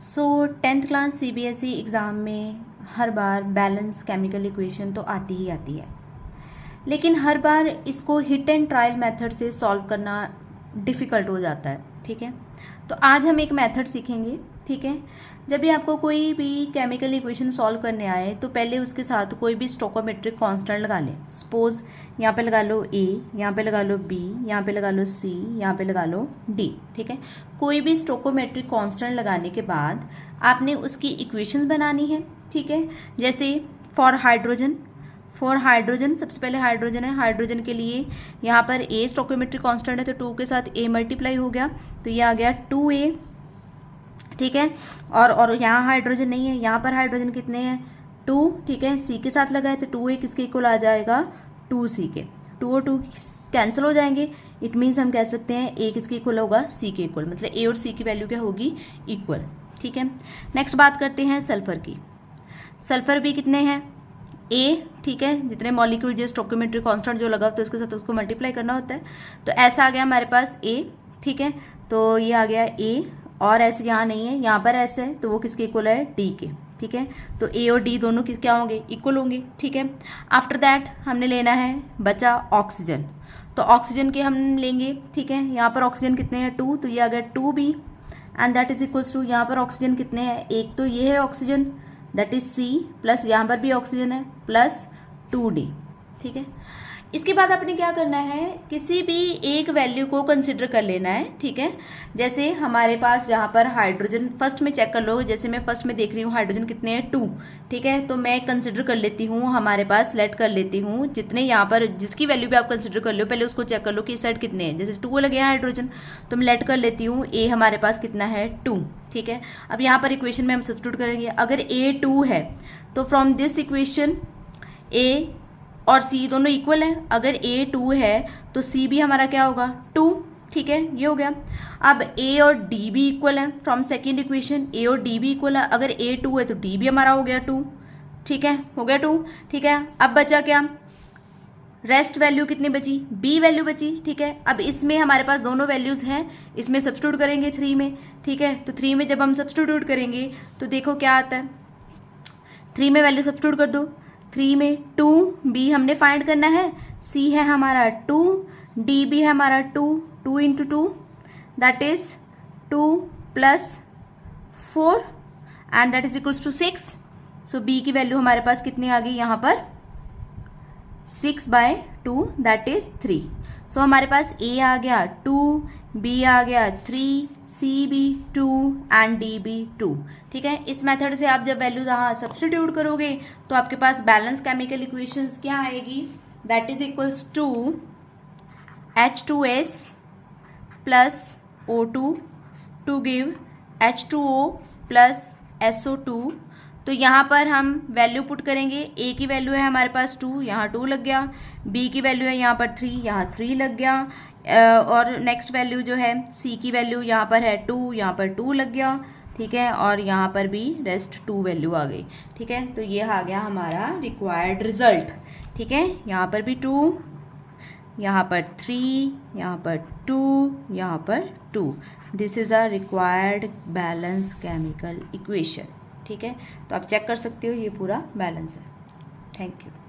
सो 10th class CBSE exam में हर बार balance chemical equation तो आती ही आती है, लेकिन हर बार इसको हिट एंड ट्रायल मेथड से सॉल्व करना डिफ़िकल्ट हो जाता है। ठीक है, तो आज हम एक मेथड सीखेंगे। ठीक है, जब भी आपको कोई भी केमिकल इक्वेशन सॉल्व करने आए तो पहले उसके साथ कोई भी स्टोकोमेट्रिक कांस्टेंट लगा लें। सपोज यहाँ पे लगा लो A, यहाँ पे लगा लो B, यहाँ पे लगा लो C, यहाँ पे लगा लो D। ठीक है, कोई भी स्टोकोमेट्रिक कांस्टेंट लगाने के बाद आपने उसकी इक्वेशन बनानी है। ठीक है, जैसे फॉर हाइड्रोजन सबसे पहले हाइड्रोजन है। हाइड्रोजन के लिए यहाँ पर A स्टोकोमेट्रिक कांस्टेंट है, तो 2 के साथ A मल्टीप्लाई हो गया, तो ये आ गया 2A। ठीक है, और यहाँ हाइड्रोजन नहीं है, यहाँ पर हाइड्रोजन कितने हैं 2। ठीक है, C के साथ लगा है तो 2A किसके इक्वल आ जाएगा 2C के। 2 और 2 कैंसिल हो जाएंगे, इट मीन्स हम कह सकते हैं A किसके इक्वल होगा C के इक्वल, मतलब A और C की वैल्यू क्या होगी इक्वल। ठीक है, नेक्स्ट बात करते हैं सल्फर की। सल्फर भी कितने हैं A। ठीक है, जितने मॉलिक्यूल जो स्टोकियोमेट्रिक कांस्टेंट जो लगा होता है उसके साथ उसको मल्टीप्लाई करना होता है, तो ऐसा आ गया हमारे पास A। ठीक है, तो ये आ गया A, और ऐसे यहाँ नहीं है, यहाँ पर ऐसे है, तो वो किसके इक्वल है D के। ठीक है, तो A और D दोनों किस क्या होंगे इक्वल होंगे। ठीक है, आफ्टर दैट हमने लेना है बचा ऑक्सीजन, तो ऑक्सीजन के हम लेंगे। ठीक है, यहाँ पर ऑक्सीजन कितने हैं 2, तो ये आ गया 2B and that is equals to, यहाँ पर ऑक्सीजन कितने हैं, एक तो ये है oxygen that is C, plus यहाँ पर भी ऑक्सीजन है प्लस 2D। ठीक है, इसके बाद आपने क्या करना है, किसी भी एक वैल्यू को कंसिडर कर लेना है। ठीक है, जैसे हमारे पास यहाँ पर हाइड्रोजन फर्स्ट में चेक कर लो, जैसे मैं फर्स्ट में देख रही हूँ हाइड्रोजन कितने हैं 2। ठीक है, तो मैं कंसिडर कर लेती हूँ, हमारे पास लेट कर लेती हूँ जितने यहाँ पर जिसकी वैल्यू भी आप कंसिडर कर लो, पहले उसको चेक कर लो कि इस साइड कितने हैं। जैसे 2 लगे हैं हाइड्रोजन, तो मैं लेट कर लेती हूँ A हमारे पास कितना है 2। ठीक है, अब यहाँ पर इक्वेशन में हम सब्स्टिट्यूट करेंगे, अगर A 2 है तो फ्रॉम दिस इक्वेशन A और C दोनों इक्वल हैं। अगर A 2 है तो C भी हमारा क्या होगा 2। ठीक है, ये हो गया। अब A और D भी इक्वल है, फ्रॉम सेकेंड इक्वेशन A और D भी इक्वल है, अगर A 2 है तो D भी हमारा हो गया 2। ठीक है, हो गया 2। ठीक है, अब बचा क्या, रेस्ट वैल्यू कितनी बची, B वैल्यू बची। ठीक है, अब इसमें हमारे पास दोनों वैल्यूज़ हैं, इसमें सब्स्टिट्यूट करेंगे 3 में। ठीक है, तो 3 में जब हम सब्स्टिट्यूट करेंगे तो देखो क्या आता है, 3 में वैल्यू सब्स्टिट्यूट कर दो। 3 में 2B हमने फाइंड करना है, C है हमारा 2, D भी है हमारा 2, 2 into 2 that is 2 plus 4 and that is equals to 6। So B की वैल्यू हमारे पास कितनी आ गई यहाँ पर 6/2 दैट इज 3। सो हमारे पास A आ गया 2, B आ गया 3, C भी 2 एंड D भी 2। ठीक है, इस मेथड से आप जब वैल्यूज यहाँ सब्स्टिट्यूट करोगे तो आपके पास बैलेंस केमिकल इक्वेशंस क्या आएगी, that is equals to H2S plus O2 to give H2O plus SO2। तो यहाँ पर हम वैल्यू पुट करेंगे, A की वैल्यू है हमारे पास 2, यहाँ 2 लग गया, B की वैल्यू है यहाँ पर 3, यहाँ 3 लग गया, और नेक्स्ट वैल्यू जो है C की वैल्यू यहाँ पर है 2, यहाँ पर 2 लग गया। ठीक है, और यहाँ पर भी रेस्ट 2 वैल्यू आ गई। ठीक है, तो ये आ गया हमारा रिक्वायर्ड रिजल्ट। ठीक है, यहाँ पर भी 2, यहाँ पर 3, यहाँ पर 2, यहाँ पर 2। This is a required balance chemical equation. ठीक है, तो आप चेक कर सकते हो ये पूरा बैलेंस है। Thank you.